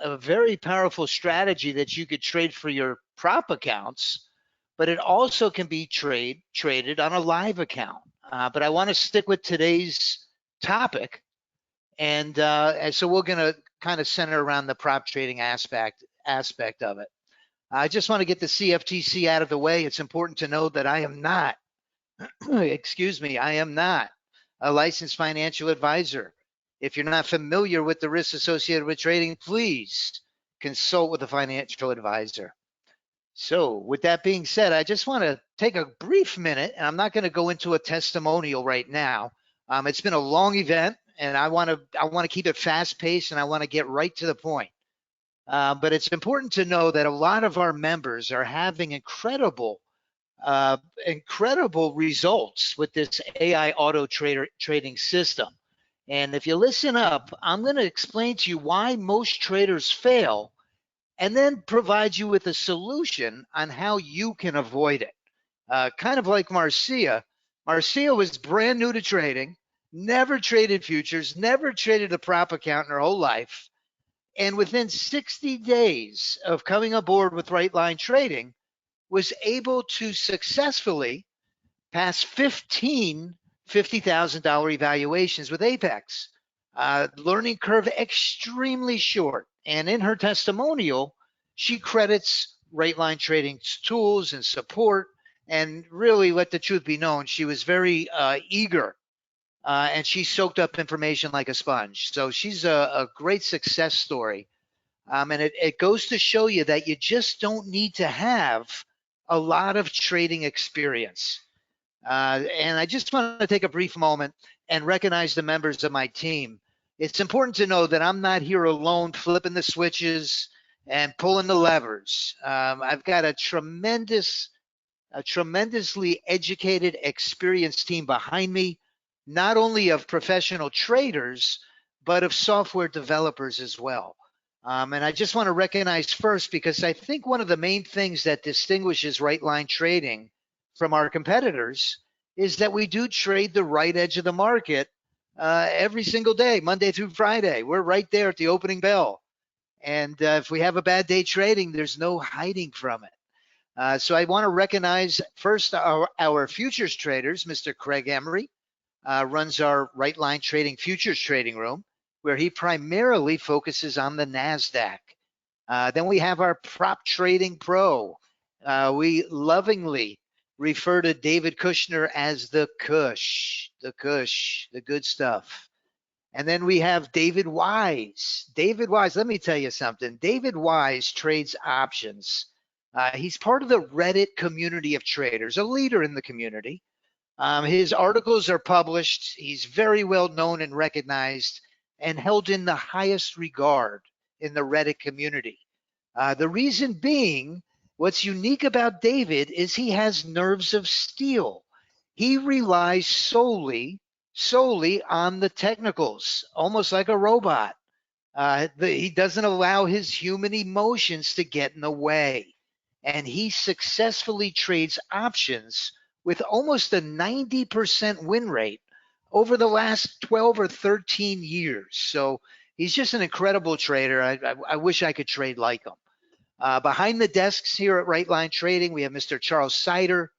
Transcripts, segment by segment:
a very powerful strategy that you could trade for your prop accounts, but it also can be traded on a live account. But I want to stick with today's topic, and so we're going to kind of center around the prop trading aspect of it. I just want to get the CFTC out of the way. It's important to know that I am not, excuse me, I am not a licensed financial advisor. If you're not familiar with the risks associated with trading, please consult with a financial advisor. So with that being said, I just want to take a brief minute, and I'm not going to go into a testimonial right now. It's been a long event, and I want to keep it fast paced, and I want to get right to the point. But it's important to know that a lot of our members are having incredible results with this AI auto trading system. And if you listen up, I'm going to explain to you why most traders fail, and then provide you with a solution on how you can avoid it. Kind of like Marcia. Marcia was brand new to trading, never traded futures, never traded a prop account in her whole life. And within 60 days of coming aboard with Right Line Trading, was able to successfully pass 15 $50,000 evaluations with Apex. Learning curve extremely short. And in her testimonial, she credits Right Line Trading's tools and support. And really, let the truth be known, she was very eager. And she soaked up information like a sponge. So she's a great success story. And it goes to show you that you just don't need to have a lot of trading experience. And I just want to take a brief moment and recognize the members of my team. It's important to know that I'm not here alone flipping the switches and pulling the levers. I've got a tremendously educated, experienced team behind me, not only of professional traders, but of software developers as well. And I just want to recognize first, because I think one of the main things that distinguishes Right Line Trading from our competitors is that we do trade the right edge of the market every single day, Monday through Friday. We're right there at the opening bell. And if we have a bad day trading, there's no hiding from it. So I want to recognize first our futures traders. Mr. Craig Emery runs our Right Line Trading futures trading room, where he primarily focuses on the NASDAQ. Then we have our prop trading pro. We lovingly refer to David Kushner as the Kush, the good stuff. And then we have David Wise. David Wise, let me tell you something. David Wise trades options. He's part of the Reddit community of traders, a leader in the community. His articles are published. He's very well known and recognized and held in the highest regard in the Reddit community. The reason being, what's unique about David is he has nerves of steel. He relies solely on the technicals, almost like a robot. He doesn't allow his human emotions to get in the way. And he successfully trades options with almost a 90% win rate over the last 12 or 13 years. So he's just an incredible trader. I wish I could trade like him. Behind the desks here at Right Line Trading, we have Mr. Charles Sider.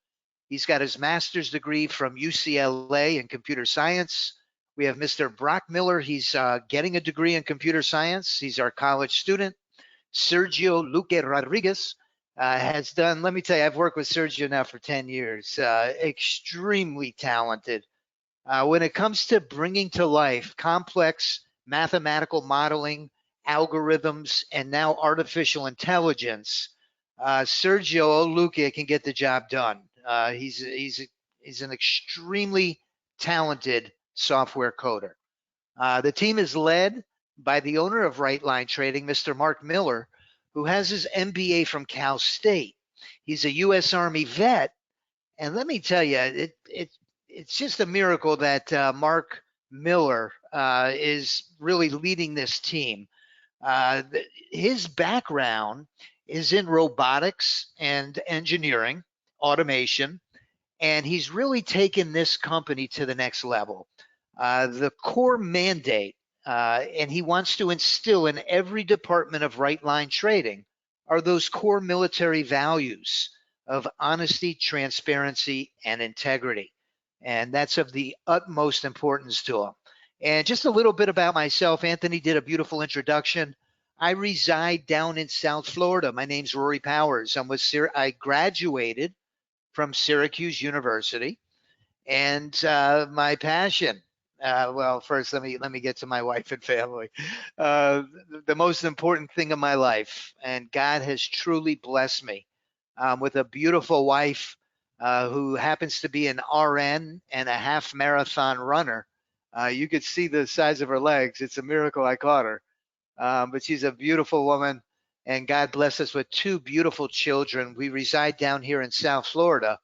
He's got his master's degree from UCLA in computer science. We have Mr. Brock Miller. He's getting a degree in computer science. He's our college student. Sergio Luque Rodriguez has done, let me tell you, I've worked with Sergio now for 10 years. Extremely talented. When it comes to bringing to life complex mathematical modeling, algorithms, and now artificial intelligence, Sergio Luque can get the job done. He's an extremely talented software coder. The team is led by the owner of Right Line Trading, Mr. Mark Miller, who has his MBA from Cal State. He's a U.S. Army vet, and let me tell you, it's just a miracle that Mark Miller is really leading this team. His background is in robotics and engineering, automation, and he's really taken this company to the next level. The core mandate and he wants to instill in every department of right line trading are those core military values of honesty, transparency, and integrity. And that's of the utmost importance to him. And just a little bit about myself. Anthony did a beautiful introduction. I reside down in South Florida. My name's Rory Powers. I graduated from Syracuse University, and my passion. Well, first let me get to my wife and family. The most important thing in my life, and God has truly blessed me with a beautiful wife who happens to be an RN and a half marathon runner. You could see the size of her legs. It's a miracle I caught her. But she's a beautiful woman, and God bless us with two beautiful children. We reside down here in South Florida,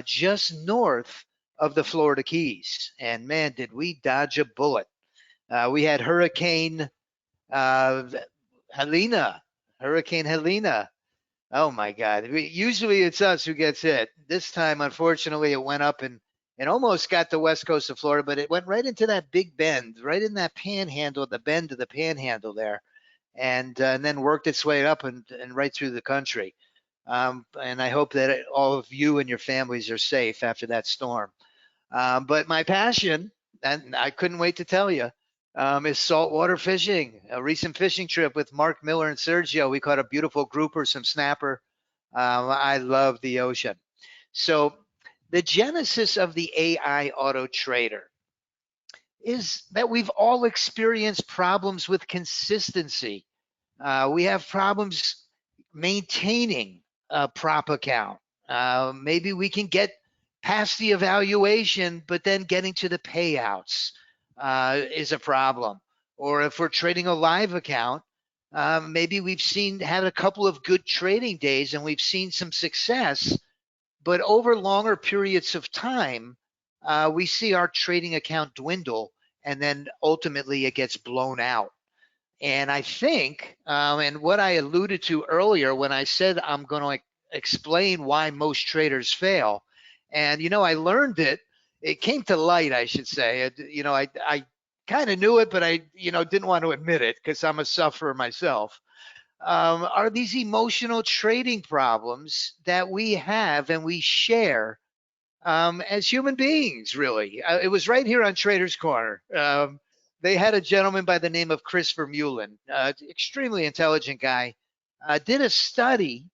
just north of the Florida Keys. And man, did we dodge a bullet. We had uh, Helena, Hurricane Helena. Oh my God. Usually it's us who gets hit. This time, unfortunately, it went up and almost got the west coast of Florida, but it went right into that big bend, right in that panhandle, the bend of the panhandle there, and then worked its way up and right through the country. And I hope that all of you and your families are safe after that storm. But my passion, and I couldn't wait to tell you, is saltwater fishing. A recent fishing trip with Mark Miller and Sergio. We caught a beautiful grouper, some snapper. I love the ocean. So the genesis of the AI auto trader is that we've all experienced problems with consistency. We have problems maintaining a prop account. Maybe we can get past the evaluation, but then getting to the payouts is a problem. Or if we're trading a live account, maybe we've had a couple of good trading days and we've seen some success, but over longer periods of time, we see our trading account dwindle, and then ultimately it gets blown out. And I think, and what I alluded to earlier when I said I'm going to explain why most traders fail, and I learned it. It came to light, I should say. I kind of knew it, but I didn't want to admit it because I'm a sufferer myself. Are these emotional trading problems that we have and we share as human beings, really? It was right here on Traders Corner. They had a gentleman by the name of Christopher Mullen, extremely intelligent guy, did a study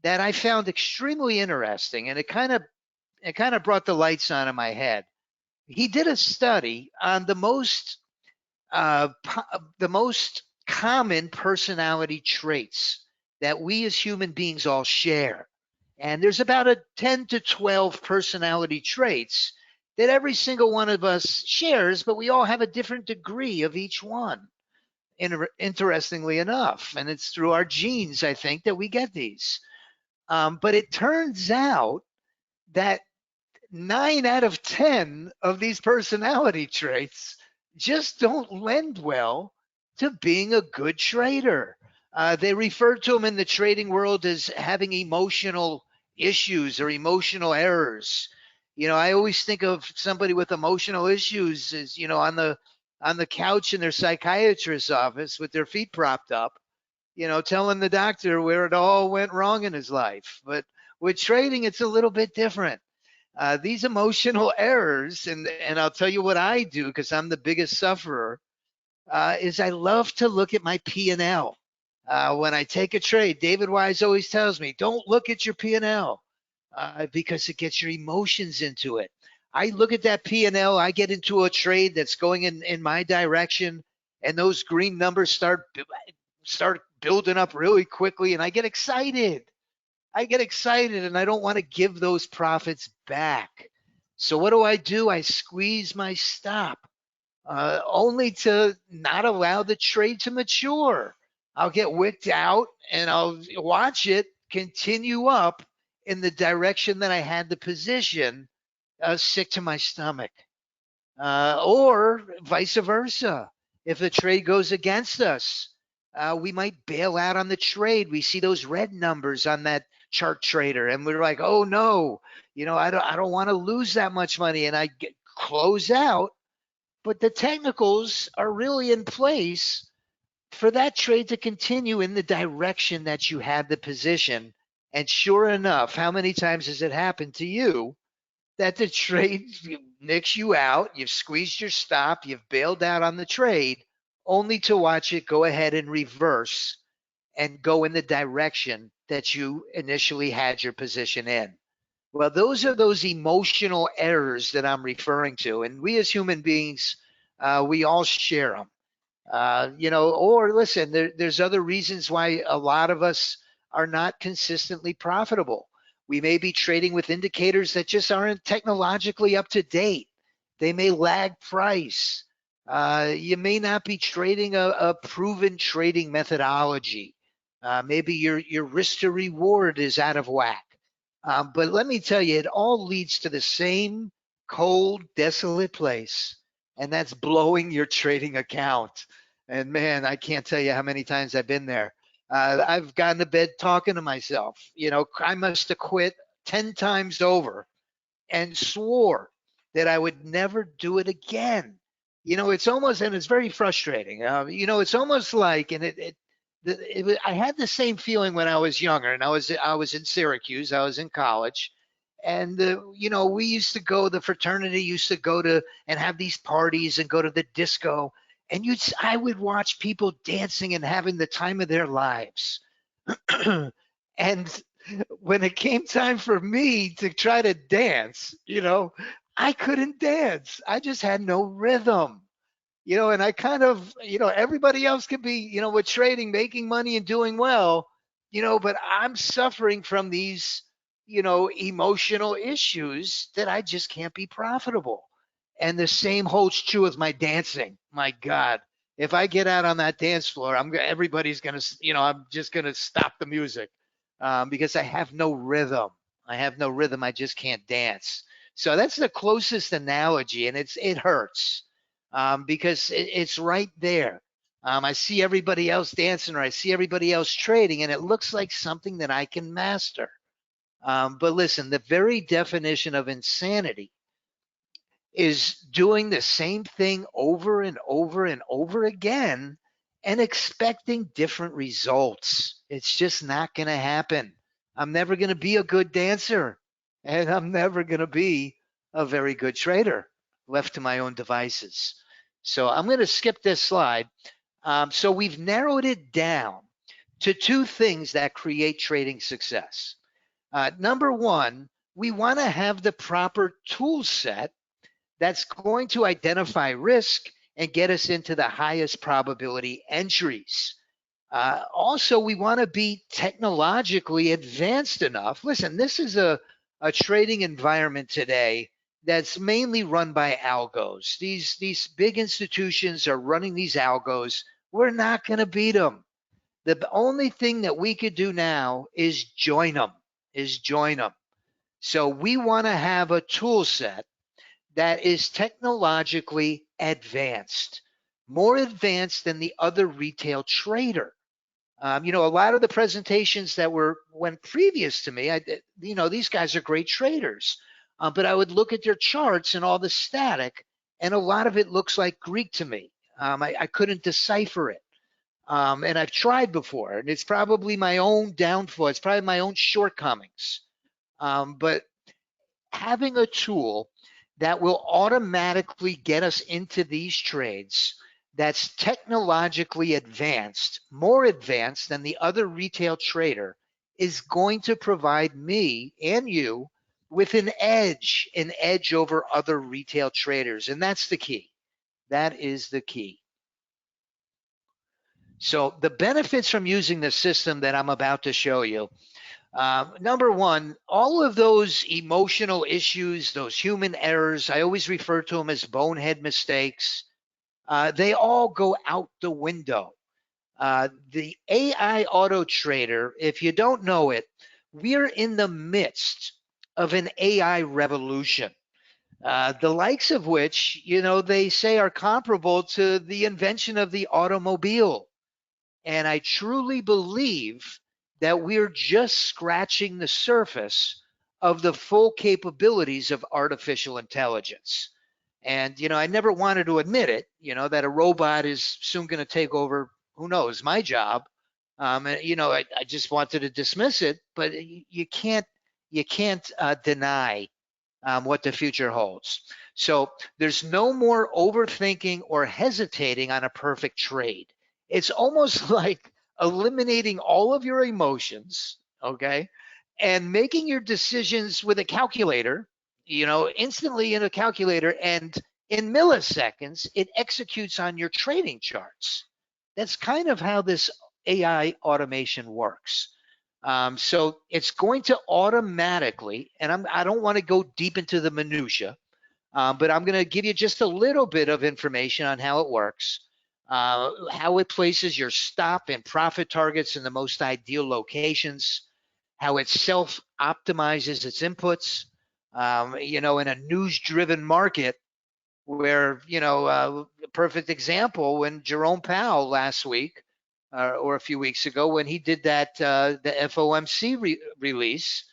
that I found extremely interesting, and it kind of brought the lights on in my head. He did a study on uh, the most common personality traits that we as human beings all share. And there's about a 10 to 12 personality traits that every single one of us shares, but we all have a different degree of each one, interestingly enough. And it's through our genes, I think, that we get these. But it turns out that 9 out of 10 of these personality traits just don't lend well to being a good trader. They refer to them in the trading world as having emotional issues or emotional errors. I always think of somebody with emotional issues as, on the couch in their psychiatrist's office with their feet propped up, telling the doctor where it all went wrong in his life. But with trading, it's a little bit different. These emotional errors, and I'll tell you what I do because I'm the biggest sufferer, is I love to look at my P&L. When I take a trade, David Wise always tells me, don't look at your P&L because it gets your emotions into it. I look at that P&L, I get into a trade that's going in my direction, and those green numbers start building up really quickly, and I get excited. And I don't want to give those profits back. So what do? I squeeze my stop, only to not allow the trade to mature. I'll get wicked out and I'll watch it continue up in the direction that I had the position, sick to my stomach. Or vice versa. If the trade goes against us, we might bail out on the trade. We see those red numbers on that chart trader, and we're like, oh no, I don't want to lose that much money, and close out. but the technicals are really in place for that trade to continue in the direction that you had the position. And sure enough, how many times has it happened to you that the trade nicks you out, you've squeezed your stop, you've bailed out on the trade, only to watch it go ahead and reverse and go in the direction that you initially had your position in? Well, those are those emotional errors that I'm referring to. And we as human beings, we all share them. Or listen, there's other reasons why a lot of us are not consistently profitable. We may be trading with indicators that just aren't technologically up to date. They may lag price. You may not be trading a proven trading methodology. Maybe your risk to reward is out of whack. But let me tell you, it all leads to the same cold, desolate place, and that's blowing your trading account. And man, I can't tell you how many times I've been there. I've gotten to bed talking to myself. I must have quit 10 times over and swore that I would never do it again. It's almost, and it's very frustrating. It's almost like, and I had the same feeling when I was younger, and I was in Syracuse, I was in college, and we used to go. The fraternity used to go to and have these parties and go to the disco, and I would watch people dancing and having the time of their lives. And when it came time for me to try to dance, I couldn't dance. I just had no rhythm. And I kind of, everybody else could be, with trading, making money and doing well, but I'm suffering from these, emotional issues that I just can't be profitable. And the same holds true with my dancing. My God, if I get out on that dance floor, everybody's going to, I'm just going to stop the music because I have no rhythm. I have no rhythm. I just can't dance. So that's the closest analogy, and it hurts because it's right there. I see everybody else dancing, or I see everybody else trading, and it looks like something that I can master. But listen, the very definition of insanity is doing the same thing over and over and over again and expecting different results. It's just not going to happen. I'm never going to be a good dancer, and I'm never going to be a very good trader left to my own devices. So I'm going to skip this slide. So we've narrowed it down to two things that create trading success. Number one, we want to have the proper tool set that's going to identify risk and get us into the highest probability entries. Also, we want to be technologically advanced enough. Listen, this is a trading environment today that's mainly run by algos. These big institutions are running these algos. We're not going to beat them. The only thing that we could do now is join them. So we want to have a tool set that is technologically advanced, more advanced than the other retail trader. A lot of the presentations that went previous to me, these guys are great traders, but I would look at their charts and all the static, and a lot of it looks like Greek to me. I couldn't decipher it. And I've tried before, and it's probably my own downfall. It's probably my own shortcomings. But having a tool that will automatically get us into these trades that's technologically advanced, more advanced than the other retail trader, is going to provide me and you with an edge over other retail traders. And that's the key. That is the key. So the benefits from using the system that I'm about to show you. Number one, all of those emotional issues, those human errors, I always refer to them as bonehead mistakes. They all go out the window. The AI auto trader, if you don't know it, we're in the midst of an AI revolution. The likes of which, they say are comparable to the invention of the automobile. And I truly believe that we're just scratching the surface of the full capabilities of artificial intelligence. And, I never wanted to admit it, that a robot is soon going to take over, who knows, my job. And, I just wanted to dismiss it, but you can't deny what the future holds. So there's no more overthinking or hesitating on a perfect trade. It's almost like eliminating all of your emotions, okay, and making your decisions with a calculator, instantly in a calculator, and in milliseconds, it executes on your trading charts. That's kind of how this AI automation works. So it's going to automatically, and I don't want to go deep into the minutia, but I'm going to give you just a little bit of information on how it works, how it places your stop and profit targets in the most ideal locations, how it self-optimizes its inputs. In a news-driven market, where a perfect example, when Jerome Powell last week or a few weeks ago, when he did that the FOMC release,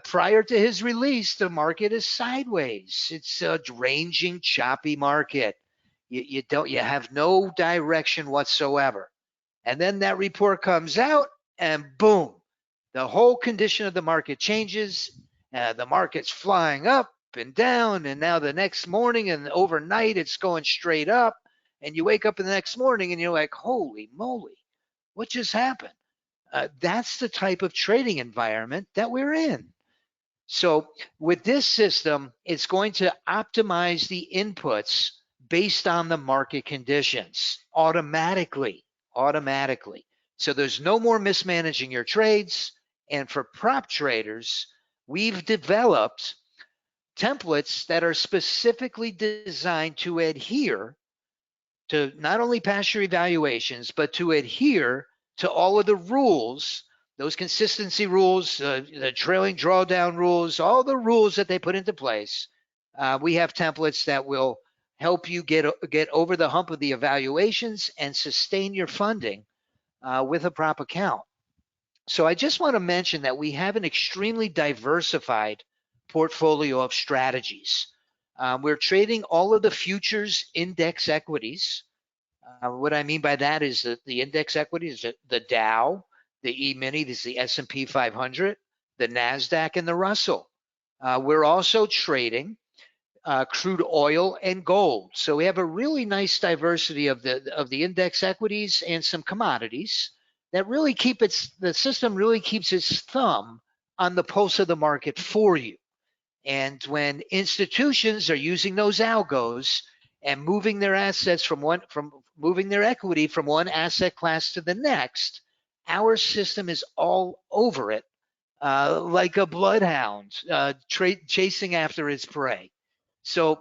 prior to his release, the market is sideways. It's a ranging, choppy market. You have no direction whatsoever. And then that report comes out, and boom, the whole condition of the market changes. The market's flying up and down, and now the next morning and overnight it's going straight up. And you wake up in the next morning and you're like, holy moly, what just happened? That's the type of trading environment that we're in. So with this system, it's going to optimize the inputs based on the market conditions automatically. So there's no more mismanaging your trades. And for prop traders, we've developed templates that are specifically designed to adhere to not only past your evaluations, but to adhere to all of the rules, those consistency rules, the trailing drawdown rules, all the rules that they put into place. We have templates that will help you get over the hump of the evaluations and sustain your funding with a prop account. So I just want to mention that we have an extremely diversified portfolio of strategies. We're trading all of the futures index equities. What I mean by that is that the index equities, the Dow, the E-mini, this is the S&P 500, the NASDAQ, and the Russell. We're also trading crude oil and gold. So we have a really nice diversity of the index equities and some commodities that really the system really keeps its thumb on the pulse of the market for you. And when institutions are using those algos and moving their assets moving their equity from one asset class to the next, our system is all over it, like a bloodhound chasing after its prey. So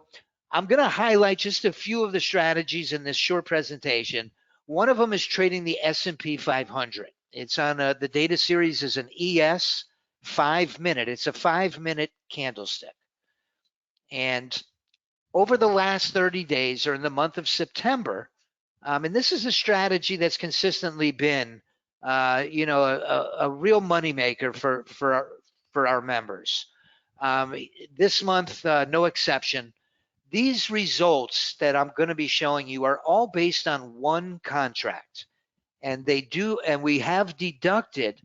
I'm going to highlight just a few of the strategies in this short presentation. One of them is trading the S&P 500. It's on the data series is an ES 5-minute. It's a 5-minute candlestick. And over the last 30 days, or in the month of September, and this is a strategy that's consistently been, a real moneymaker for our members. This month, no exception. These results that I'm going to be showing you are all based on one contract, and we have deducted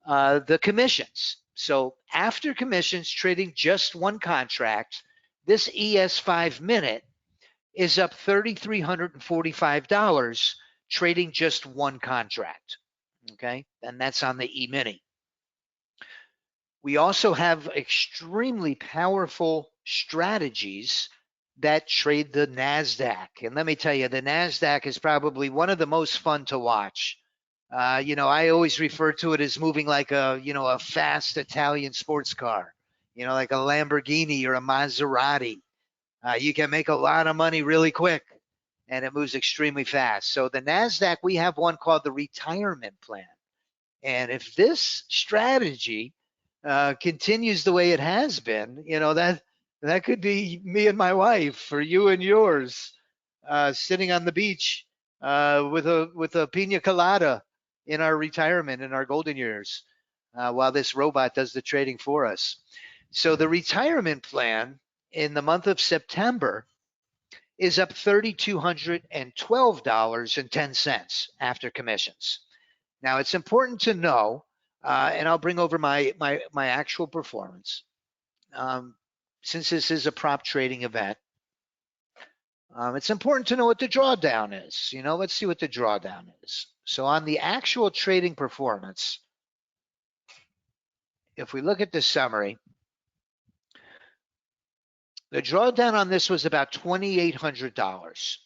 the commissions. So after commissions, trading just one contract, this ES 5-minute is up $3,345 trading just one contract. Okay, and that's on the E-mini. We also have extremely powerful strategies that trade the NASDAQ. And let me tell you, the NASDAQ is probably one of the most fun to watch. I always refer to it as moving like a fast Italian sports car, like a Lamborghini or a Maserati. You can make a lot of money really quick, and it moves extremely fast. So the NASDAQ, we have one called the retirement plan. And if this strategy continues the way it has been, that could be me and my wife, or you and yours, sitting on the beach with a pina colada in our retirement, in our golden years, while this robot does the trading for us. So the retirement plan in the month of September is up $3,212.10 after commissions. Now, it's important to know, and I'll bring over my actual performance. Since this is a prop trading event, it's important to know what the drawdown is. Let's see what the drawdown is. So on the actual trading performance, if we look at the summary, the drawdown on this was about $2,800,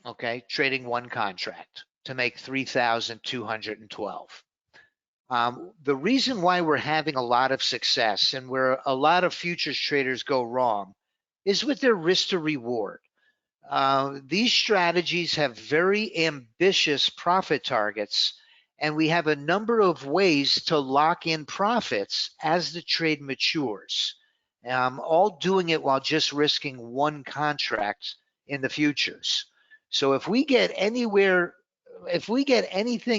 okay, trading one contract to make $3,212. The reason why we're having a lot of success and where a lot of futures traders go wrong is with their risk to reward. These strategies have very ambitious profit targets, and we have a number of ways to lock in profits as the trade matures, all doing it while just risking one contract in the futures. So if we get anything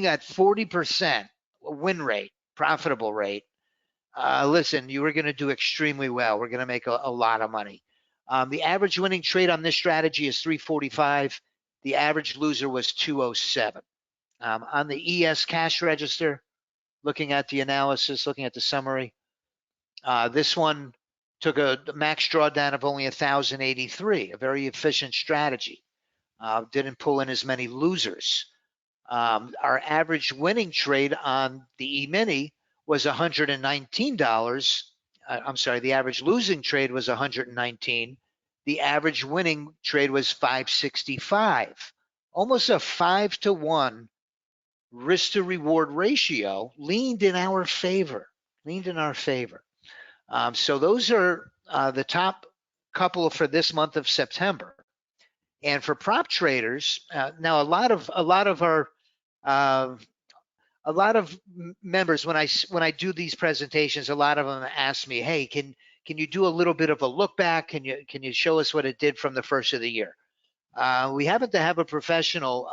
at 40% win rate, profitable rate, listen, you are going to do extremely well. We're going to make a lot of money. The average winning trade on this strategy is 345. The average loser was 207. On the ES cash register, looking at the analysis, looking at the summary, this one took a max drawdown of only 1,083, a very efficient strategy. Didn't pull in as many losers. Our average winning trade on the E-mini was $119. I'm sorry, the average losing trade was 119. The average winning trade was 565. Almost a 5-to-1 risk to reward ratio leaned in our favor. So those are the top couple for this month of September. And for prop traders, now a lot of members, when I do these presentations, a lot of them ask me, hey, can you do a little bit of a look back? Can you show us what it did from the first of the year? We happen to have a professional,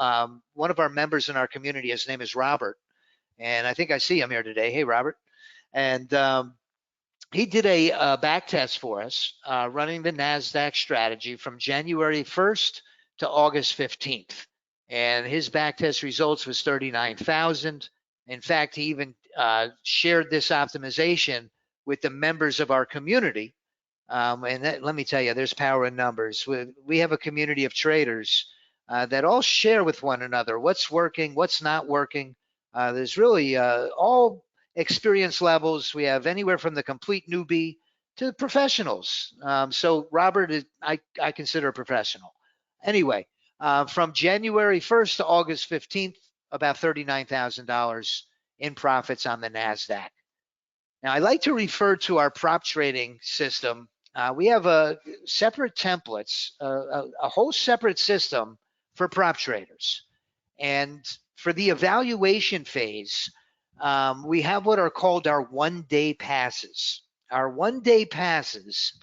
one of our members in our community. His name is Robert, and I think I see him here today. Hey, Robert. And he did a back test for us, running the NASDAQ strategy from January 1st to August 15th. And his back test results was 39,000. In fact, he even shared this optimization with the members of our community. Let me tell you, there's power in numbers. We have a community of traders that all share with one another what's working, what's not working. There's really all experience levels. We have anywhere from the complete newbie to the professionals. So Robert, I consider a professional. Anyway, from January 1st to August 15th, about $39,000 in profits on the NASDAQ. Now, I like to refer to our prop trading system. We have a separate templates, a whole separate system for prop traders. And for the evaluation phase, we have what are called our one-day passes. Our one-day passes,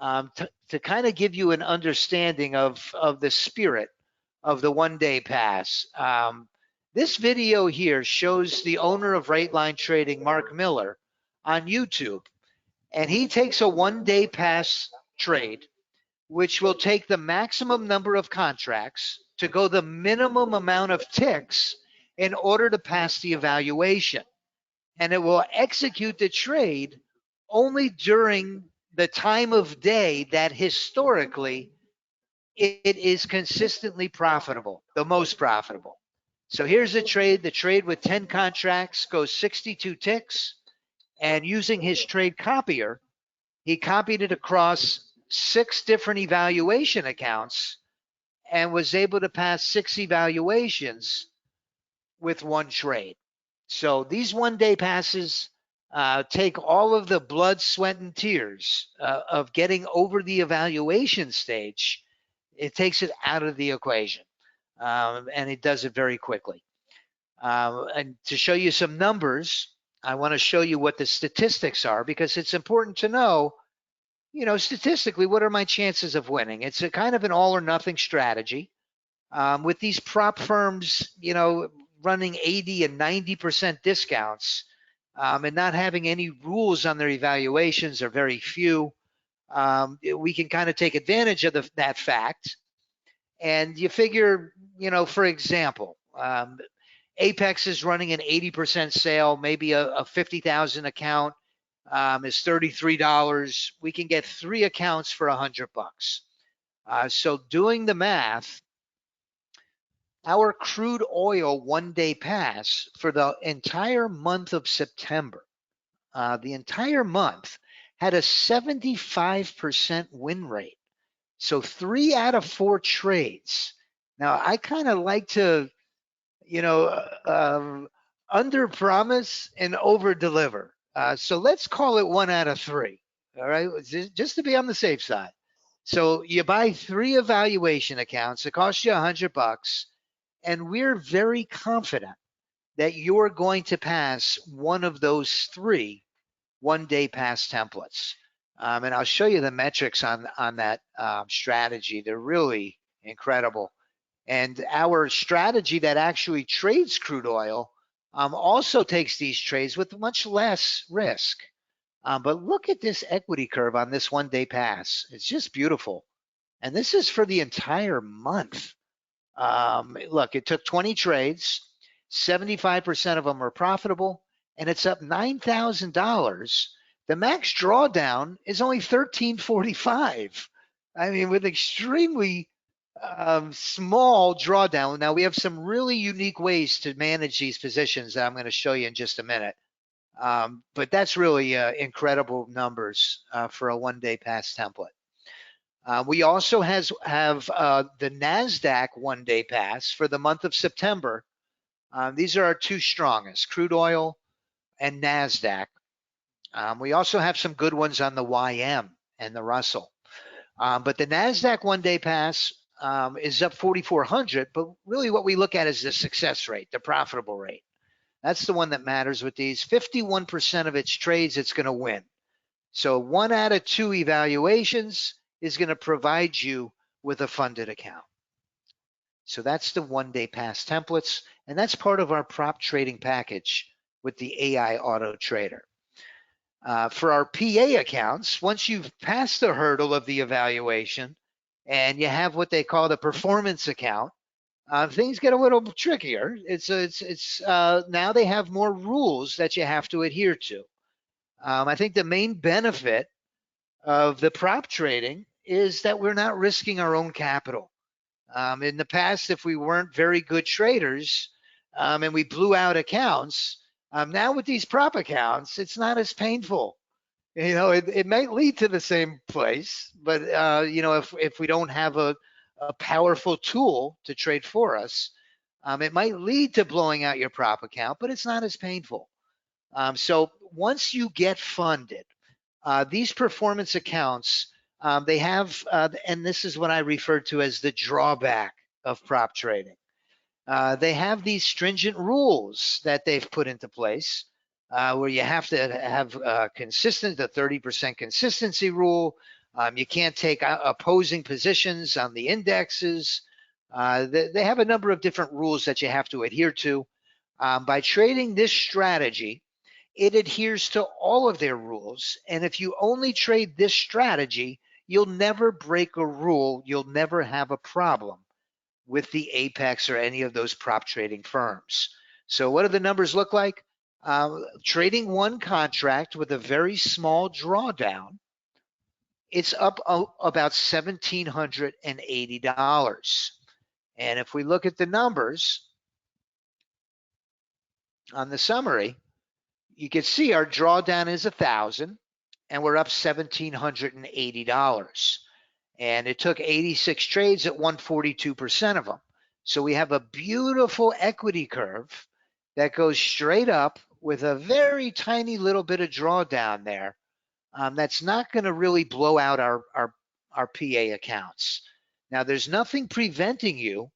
to kind of give you an understanding of the spirit of the one-day pass. This video here shows the owner of Right Line Trading, Mark Miller, on YouTube, and he takes a one-day pass trade, which will take the maximum number of contracts to go the minimum amount of ticks in order to pass the evaluation. And it will execute the trade only during the time of day that historically it is consistently profitable, the most profitable. So here's the trade with 10 contracts goes 62 ticks, and using his trade copier, he copied it across 6 different evaluation accounts and was able to pass 6 evaluations with one trade. So these one-day passes take all of the blood, sweat, and tears of getting over the evaluation stage. It takes it out of the equation, and it does it very quickly. And to show you some numbers, I want to show you what the statistics are, because it's important to know, statistically, what are my chances of winning? It's a kind of an all or nothing strategy. With these prop firms, running 80 and 90% discounts, and not having any rules on their evaluations, are very few. we can kind of take advantage of that fact. And you figure, for example, Apex is running an 80% sale, maybe a 50,000 account is $33. We can get 3 accounts for $100. So doing the math, our crude oil 1-day pass for the entire month of September, the entire month had a 75% win rate. So 3 out of 4 trades. Now I kind of like to, under promise and over deliver. So let's call it 1 out of 3. All right, just to be on the safe side. So you buy 3 evaluation accounts. It costs you $100, and we're very confident that you're going to pass one of those 3 1-day pass templates. And I'll show you the metrics on that strategy. They're really incredible. And our strategy that actually trades crude oil also takes these trades with much less risk. But look at this equity curve on this 1-day pass. It's just beautiful. And this is for the entire month. Look, it took 20 trades. 75% of them are profitable, and it's up $9,000. The max drawdown is only $13.45. I mean, with extremely small drawdown. Now we have some really unique ways to manage these positions that I'm going to show you in just a minute. But that's really incredible numbers for a 1-day pass template. We also have the NASDAQ 1-day pass for the month of September. These are our 2 strongest, crude oil and NASDAQ. We also have some good ones on the YM and the Russell. But the NASDAQ 1-day pass is up 4,400, but really what we look at is the success rate, the profitable rate. That's the one that matters with these. 51% of its trades, it's going to win. So 1 out of 2 evaluations is going to provide you with a funded account. So that's the 1-day pass templates, and that's part of our prop trading package with the AI Auto Trader. For our PA accounts, once you've passed the hurdle of the evaluation and you have what they call the performance account, things get a little trickier. It's now they have more rules that you have to adhere to. I think the main benefit of the prop trading is that we're not risking our own capital. In the past, if we weren't very good traders and we blew out accounts, now with these prop accounts, it's not as painful. It might lead to the same place, but if we don't have a powerful tool to trade for us, it might lead to blowing out your prop account, but it's not as painful. So once you get funded, these performance accounts, they have, and this is what I refer to as the drawback of prop trading. They have these stringent rules that they've put into place where you have to have the 30% consistency rule. You can't take opposing positions on the indexes. They have a number of different rules that you have to adhere to. By trading this strategy, it adheres to all of their rules. And if you only trade this strategy, you'll never break a rule. You'll never have a problem with the Apex or any of those prop trading firms. So what do the numbers look like? Trading one contract with a very small drawdown, it's up about $1,780. And if we look at the numbers on the summary, you can see our drawdown is 1,000 and we're up $1,780. And it took 86 trades at 142% of them. So we have a beautiful equity curve that goes straight up with a very tiny little bit of drawdown there. That's not going to really blow out our PA accounts. Now, there's nothing preventing you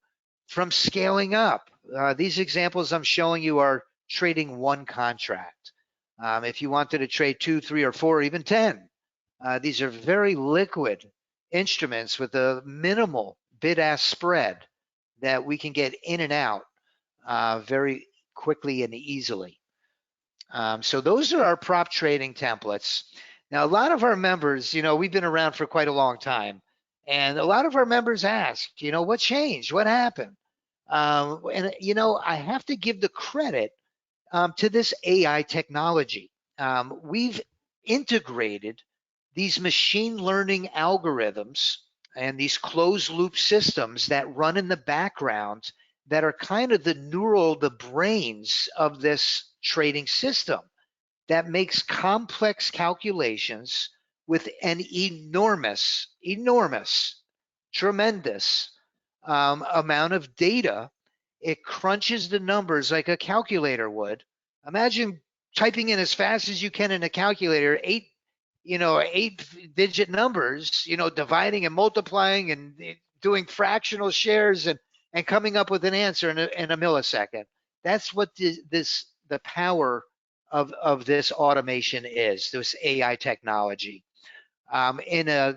from scaling up. These examples I'm showing you are trading one contract. If you wanted to trade 2, 3, or 4, or even 10, these are very liquid instruments with a minimal bid-ask spread that we can get in and out very quickly and easily. So those are our prop trading templates. Now, a lot of our members, we've been around for quite a long time, and a lot of our members ask, what changed? What happened? And I have to give the credit to this AI technology. We've integrated these machine learning algorithms and these closed loop systems that run in the background that are kind of the brains of this trading system that makes complex calculations with an tremendous amount of data. It crunches the numbers like a calculator would. Imagine typing in as fast as you can in a calculator, eight digit numbers, dividing and multiplying and doing fractional shares and coming up with an answer in a millisecond. That's what the power of this automation is, this AI technology. In a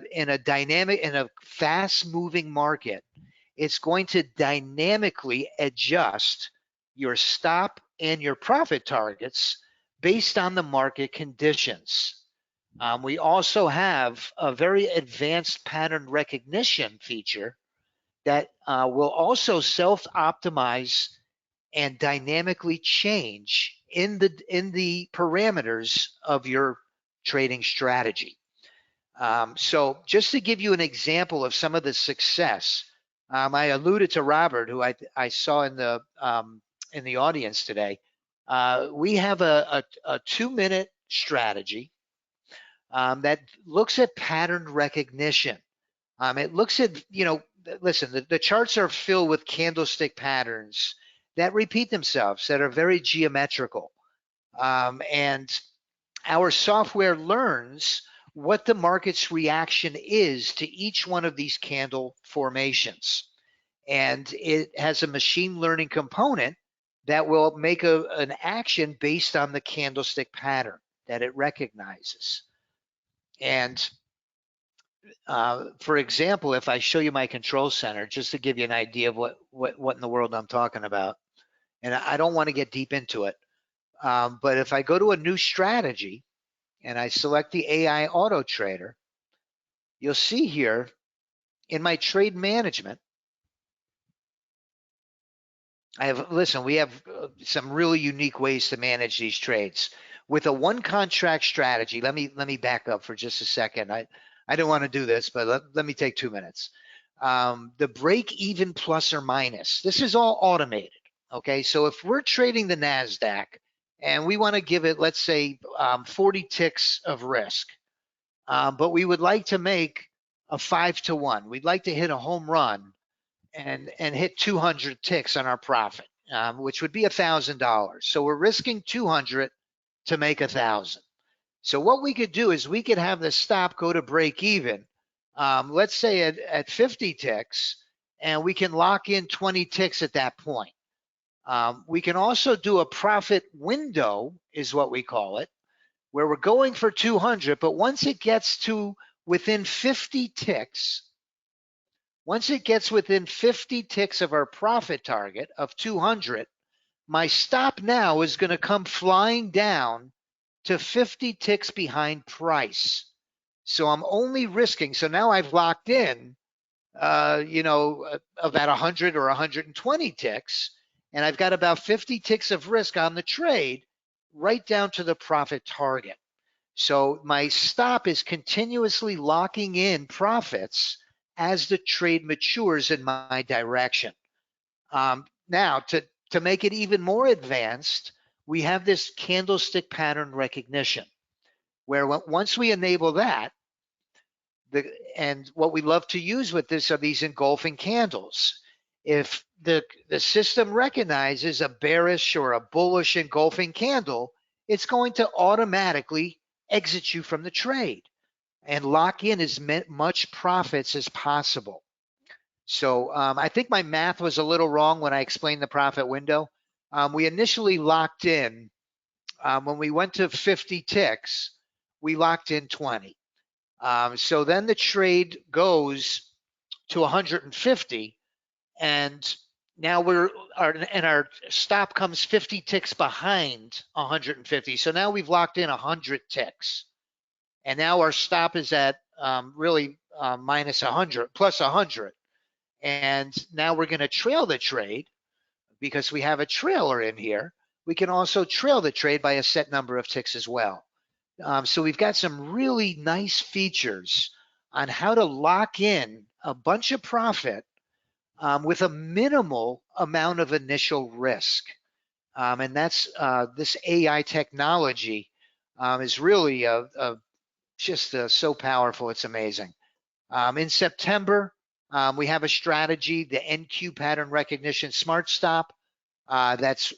fast moving market, it's going to dynamically adjust your stop and your profit targets based on the market conditions. We also have a very advanced pattern recognition feature that will also self-optimize and dynamically change in the parameters of your trading strategy. So just to give you an example of some of the success, I alluded to Robert, who I saw in the audience today. We have a 2-minute strategy that looks at pattern recognition. It looks at, listen, the charts are filled with candlestick patterns that repeat themselves, that are very geometrical. And our software learns what the market's reaction is to each one of these candle formations. And it has a machine learning component that will make an action based on the candlestick pattern that it recognizes. And for example, if I show you my control center, just to give you an idea of what in the world I'm talking about, and I don't want to get deep into it, but if I go to a new strategy and I select the AI Auto Trader, you'll see here in my trade management, we have some really unique ways to manage these trades. With a one contract strategy, let me back up for just a second. I don't want to do this, but let me take 2 minutes. The break even plus or minus, this is all automated. Okay, so if we're trading the NASDAQ and we want to give it, let's say, 40 ticks of risk, but we would like to make a 5-to-1. We'd like to hit a home run and hit 200 ticks on our profit, which would be $1,000. So we're risking 200 to make 1,000. So what we could do is we could have the stop go to break even, let's say at 50 ticks, and we can lock in 20 ticks at that point. We can also do a profit window, is what we call it, where we're going for 200, but once it gets to within 50 ticks, once it gets within 50 ticks of our profit target of 200, my stop now is going to come flying down to 50 ticks behind price. So I'm only risking, so now I've locked in, about 100 or 120 ticks, and I've got about 50 ticks of risk on the trade right down to the profit target. So my stop is continuously locking in profits as the trade matures in my direction. Now, to make it even more advanced, we have this candlestick pattern recognition, where once we enable that, and what we love to use with this are these engulfing candles. If the system recognizes a bearish or a bullish engulfing candle, it's going to automatically exit you from the trade and lock in as much profits as possible. So I think my math was a little wrong when I explained the profit window. We initially locked in, when we went to 50 ticks, we locked in 20. So then the trade goes to 150, and now our stop comes 50 ticks behind 150. So now we've locked in 100 ticks. And now our stop is at really minus 100, plus 100. And now we're going to trail the trade because we have a trailer in here. We can also trail the trade by a set number of ticks as well. So we've got some really nice features on how to lock in a bunch of profit with a minimal amount of initial risk. And that's this AI technology is really just so powerful. It's amazing. In September, we have a strategy, the NQ pattern recognition smart stop. That's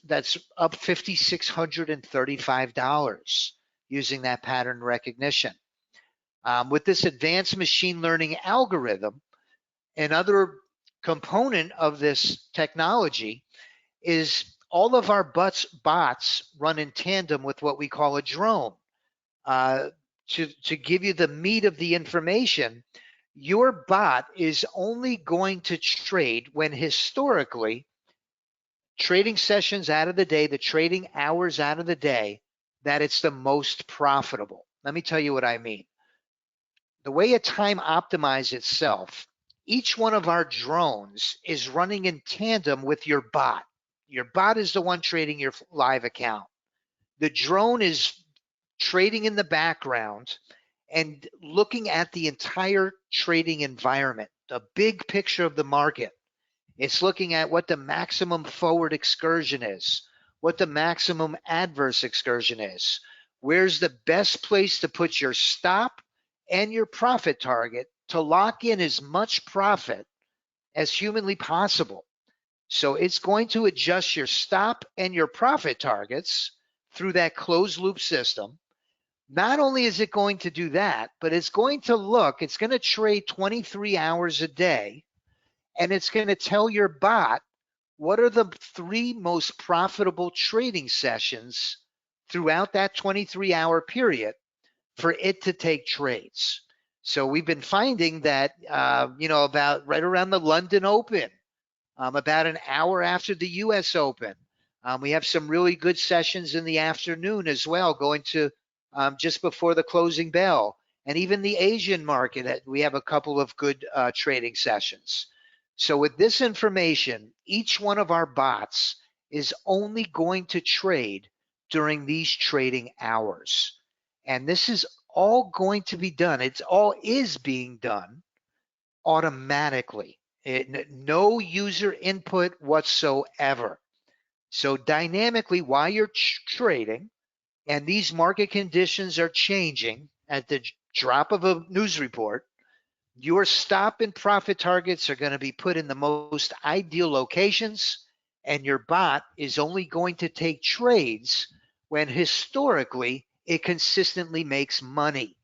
up $5,635 using that pattern recognition. With this advanced machine learning algorithm, another component of this technology is all of our bots run in tandem with what we call a drone. To give you the meat of the information, your bot is only going to trade when historically trading sessions out of the day, the trading hours out of the day, that it's the most profitable. Let me tell you what I mean. The way a time optimizes itself, each one of our drones is running in tandem with your bot. Your bot is the one trading your live account. The drone is trading in the background and looking at the entire trading environment, the big picture of the market. It's looking at what the maximum forward excursion is, what the maximum adverse excursion is, where's the best place to put your stop and your profit target to lock in as much profit as humanly possible. So it's going to adjust your stop and your profit targets through that closed loop system. Not only is it going to do that, but it's going to trade 23 hours a day, and it's going to tell your bot what are the 3 most profitable trading sessions throughout that 23-hour period for it to take trades. So we've been finding that, about right around the London Open, about an hour after the US Open, we have some really good sessions in the afternoon as well, going to just before the closing bell. And even the Asian market, we have a couple of good trading sessions. So with this information, each one of our bots is only going to trade during these trading hours. And this is all going to be done. It's all is being done automatically. No user input whatsoever. So dynamically, while you're trading, and these market conditions are changing at the drop of a news report, your stop and profit targets are going to be put in the most ideal locations, and your bot is only going to take trades when historically it consistently makes money.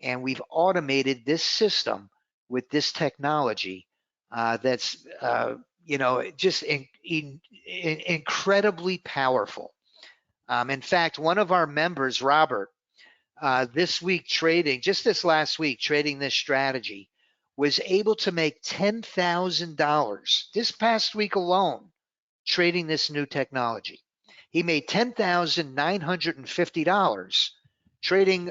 And we've automated this system with this technology that's just incredibly powerful. In fact, one of our members, Robert, this last week, trading this strategy, was able to make $10,000 this past week alone, trading this new technology. He made $10,950 trading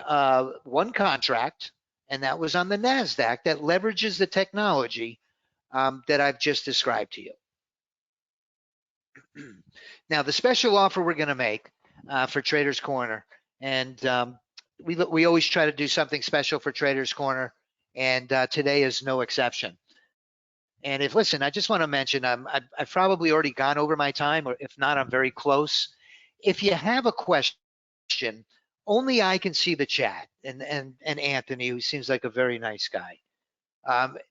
one contract, and that was on the NASDAQ that leverages the technology that I've just described to you. Now, the special offer we're going to make for Traders Corner, and we always try to do something special for Traders Corner, and today is no exception. And listen, I just want to mention, I've probably already gone over my time, or if not, I'm very close. If you have a question, only I can see the chat, and Anthony, who seems like a very nice guy.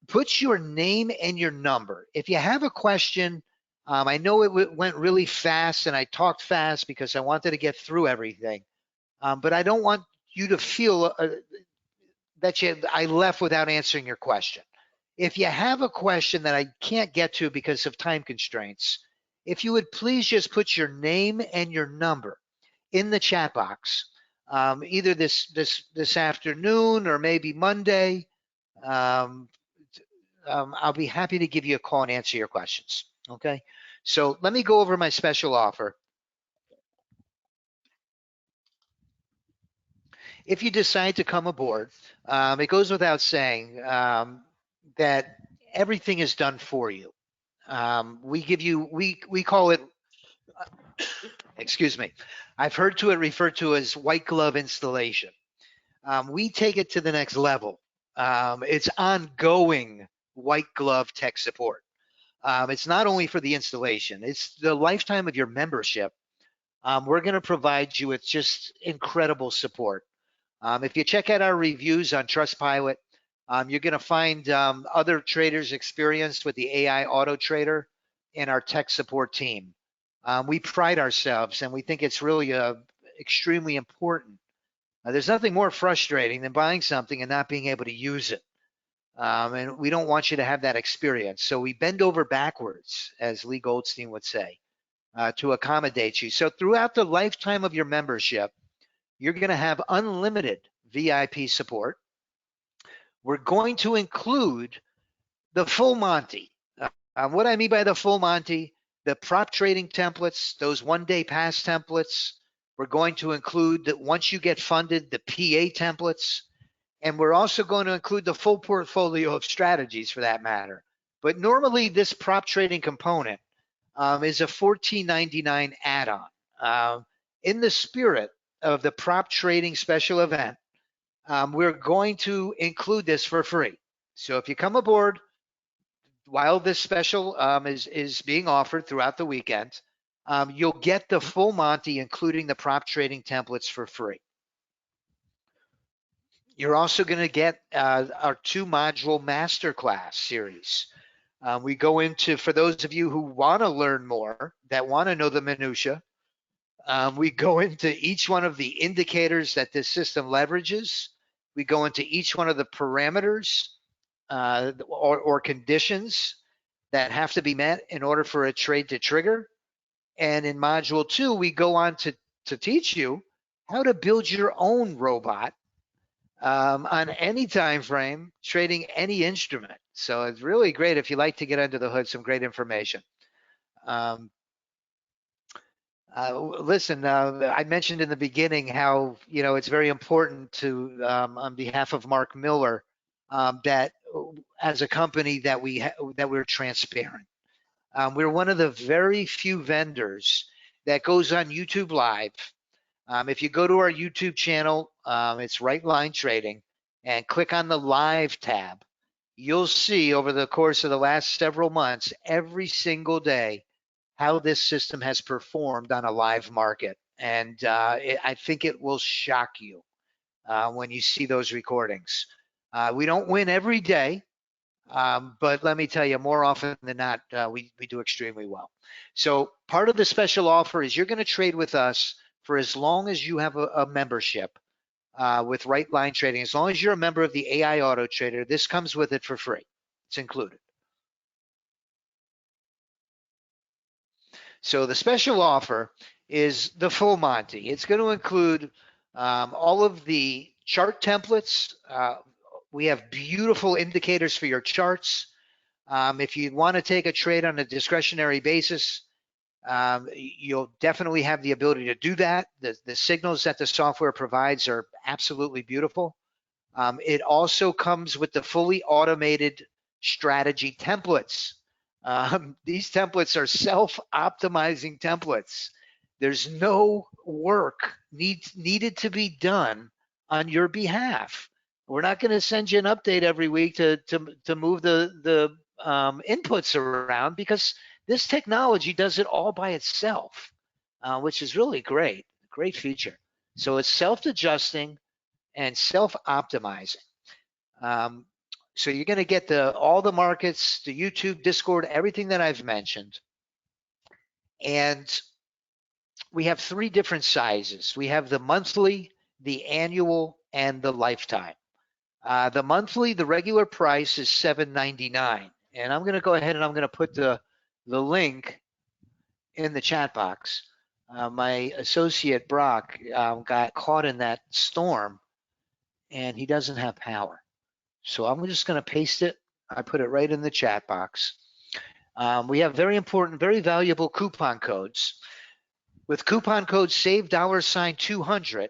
Put your name and your number. If you have a question, I know it went really fast, and I talked fast because I wanted to get through everything, but I don't want you to feel that I left without answering your question. If you have a question that I can't get to because of time constraints, if you would please just put your name and your number in the chat box, either this afternoon or maybe Monday. I'll be happy to give you a call and answer your questions. Okay, so let me go over my special offer. if you decide to come aboard, it goes without saying that everything is done for you. We give you, we call it, excuse me, I've heard to it referred to as white glove installation. We take it to the next level. It's ongoing white glove tech support. It's not only for the installation, it's the lifetime of your membership. We're going to provide you with just incredible support. If you check out our reviews on Trustpilot, you're going to find other traders experienced with the AI Auto Trader in our tech support team. We pride ourselves, and we think it's really extremely important. There's nothing more frustrating than buying something and not being able to use it. And we don't want you to have that experience. So we bend over backwards, as Lee Goldstein would say, to accommodate you. So throughout the lifetime of your membership, you're going to have unlimited VIP support. We're going to include the full Monty. What I mean by the full Monty, the prop trading templates, those one-day pass templates. We're going to include that once you get funded, the PA templates. And we're also going to include the full portfolio of strategies for that matter. But normally this prop trading component is a $14.99 add-on. In the spirit of the prop trading special event, we're going to include this for free. So if you come aboard while this special is being offered throughout the weekend, you'll get the full Monty, including the prop trading templates for free. You're also going to get our 2-module masterclass series. We go into, for those of you who want to learn more, that want to know the minutia, we go into each one of the indicators that this system leverages. We go into each one of the parameters or conditions that have to be met in order for a trade to trigger. And in module 2, we go on to teach you how to build your own robot on any time frame, trading any instrument. So it's really great if you like to get under the hood, some great information. Listen, I mentioned in the beginning how, you know, it's very important to, on behalf of Mark Miller, that as a company that we're transparent. We're one of the very few vendors that goes on YouTube Live. If you go to our YouTube channel, it's Right Line Trading, and click on the Live tab, you'll see over the course of the last several months, every single day, how this system has performed on a live market. And I think it will shock you when you see those recordings. We don't win every day, but let me tell you, more often than not, we do extremely well. So part of the special offer is you're going to trade with us for as long as you have a membership with Right Line Trading. As long as you're a member of the AI Auto Trader, this comes with it for free. It's included. So the special offer is the full Monty. It's going to include all of the chart templates. We have beautiful indicators for your charts. If you want to take a trade on a discretionary basis, you'll definitely have the ability to do that. The signals that the software provides are absolutely beautiful. It also comes with the fully automated strategy templates. These templates are self-optimizing templates. There's no work needed to be done on your behalf. We're not going to send you an update every week to move the inputs around, because this technology does it all by itself, which is really great feature. So it's self-adjusting and self-optimizing. So you're going to get all the markets, the YouTube, Discord, everything that I've mentioned. And we have 3 different sizes. We have the monthly, the annual, and the lifetime. The monthly, the regular price is $7.99. And I'm going to go ahead and I'm going to put the link in the chat box. My associate Brock got caught in that storm, and he doesn't have power. So I'm just going to paste it. I put it right in the chat box. We have very important, very valuable coupon codes. With coupon code SAVE $200,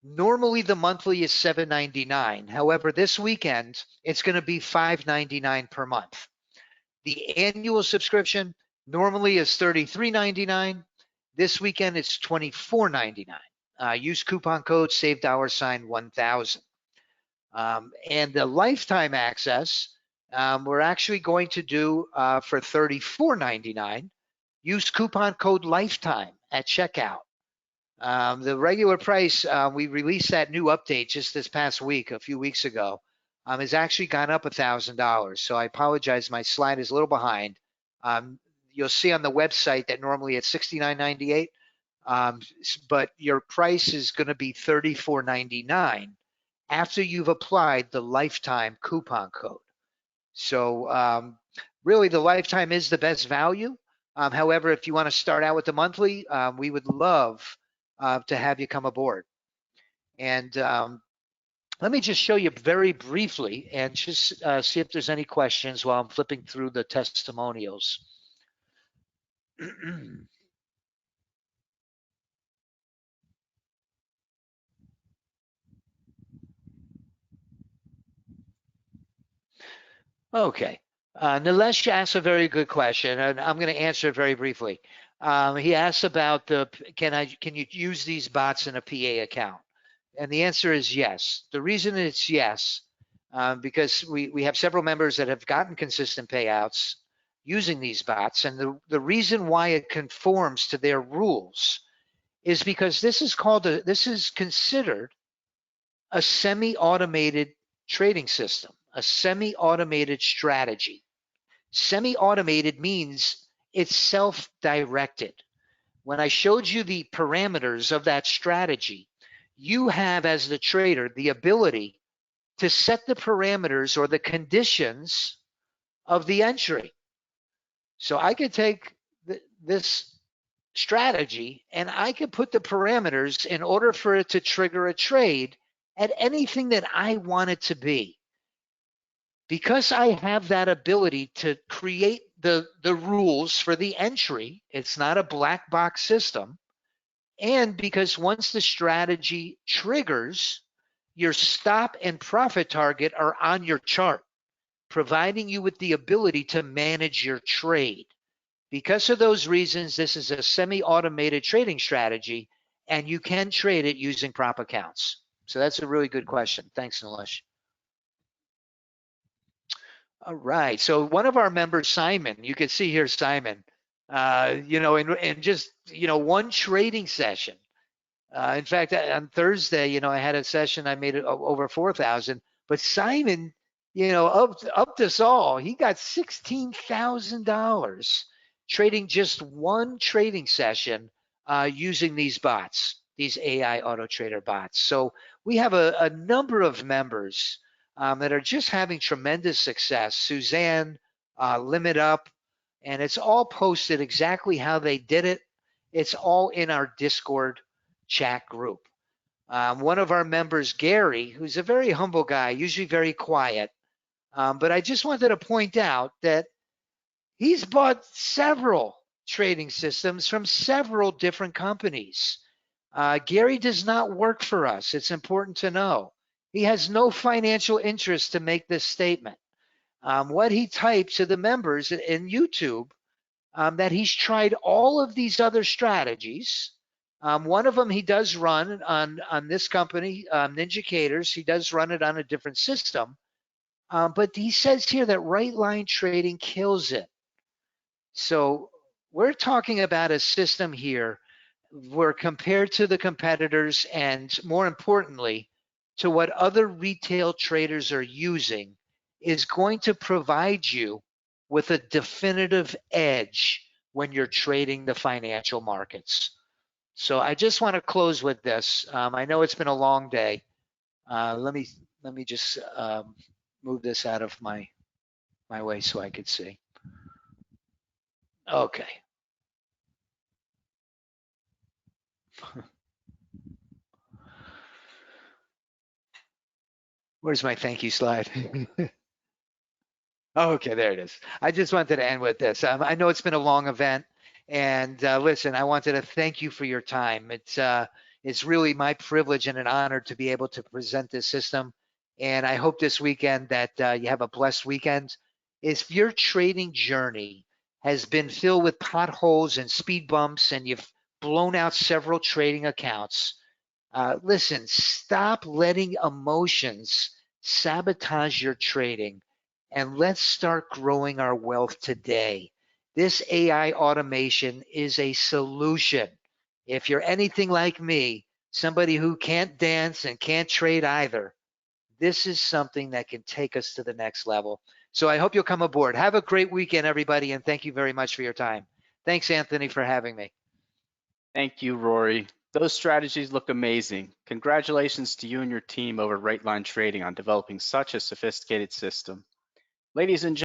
Normally the monthly is $7.99. However, this weekend it's going to be $5.99 per month. The annual subscription normally is $33.99. This weekend it's $24.99. Use coupon code SAVE$1000. And the lifetime access, we're actually going to do for $34.99. Use coupon code LIFETIME at checkout. The regular price, we released that new update just this past week, a few weeks ago, has actually gone up $1,000. So I apologize, my slide is a little behind. You'll see on the website that normally it's $69.98, but your price is going to be $34.99 after you've applied the lifetime coupon code. So really the lifetime is the best value. However, if you want to start out with the monthly, we would love to have you come aboard. And let me just show you very briefly and just see if there's any questions while I'm flipping through the testimonials. Okay. Nilesh asked a very good question, and I'm going to answer it very briefly. He asked about can you use these bots in a PA account? And the answer is yes. The reason it's yes, because we have several members that have gotten consistent payouts using these bots, and the reason why it conforms to their rules is because this is considered a semi-automated trading system, a semi-automated strategy. Semi-automated means it's self-directed. When I showed you the parameters of that strategy, you have, as the trader, the ability to set the parameters or the conditions of the entry. So I could take this strategy and I could put the parameters in order for it to trigger a trade at anything that I want it to be. Because I have that ability to create the rules for the entry, it's not a black box system. And because once the strategy triggers, your stop and profit target are on your chart, providing you with the ability to manage your trade. Because of those reasons, this is a semi-automated trading strategy, and you can trade it using prop accounts. So that's a really good question. Thanks, Nilesh. All right. So one of our members, Simon, you can see here, Simon, in just, one trading session. In fact, on Thursday, I had a session, I made it over 4,000, but Simon, upped us all. He got $16,000 trading just one trading session using these bots, these AI auto trader bots. So we have a number of members that are just having tremendous success. Suzanne, Limit Up, and it's all posted exactly how they did it. It's all in our Discord chat group. One of our members, Gary, who's a very humble guy, usually very quiet, but I just wanted to point out that he's bought several trading systems from several different companies. Gary does not work for us. It's important to know. He has no financial interest to make this statement. What he typed to the members in YouTube, that he's tried all of these other strategies. One of them he does run on this company, Ninjacators. He does run it on a different system. But he says here that right line trading kills it. So we're talking about a system here where, compared to the competitors and more importantly, to what other retail traders are using, is going to provide you with a definitive edge when you're trading the financial markets. So I just want to close with this. I know it's been a long day. Let me just move this out of my way so I could see. Okay. Where's my thank you slide? Okay, there it is. I just wanted to end with this. I know it's been a long event, and listen, I wanted to thank you for your time. It's It's really my privilege and an honor to be able to present this system. And I hope this weekend that you have a blessed weekend. If your trading journey has been filled with potholes and speed bumps and you've blown out several trading accounts, listen, stop letting emotions sabotage your trading, and let's start growing our wealth today. This AI automation is a solution. If you're anything like me, somebody who can't dance and can't trade either, this is something that can take us to the next level. So I hope you'll come aboard. Have a great weekend, everybody, and thank you very much for your time. Thanks, Anthony, for having me. Thank you, Rory. Those strategies look amazing. Congratulations to you and your team over at Right Line Trading on developing such a sophisticated system. Ladies and gentlemen,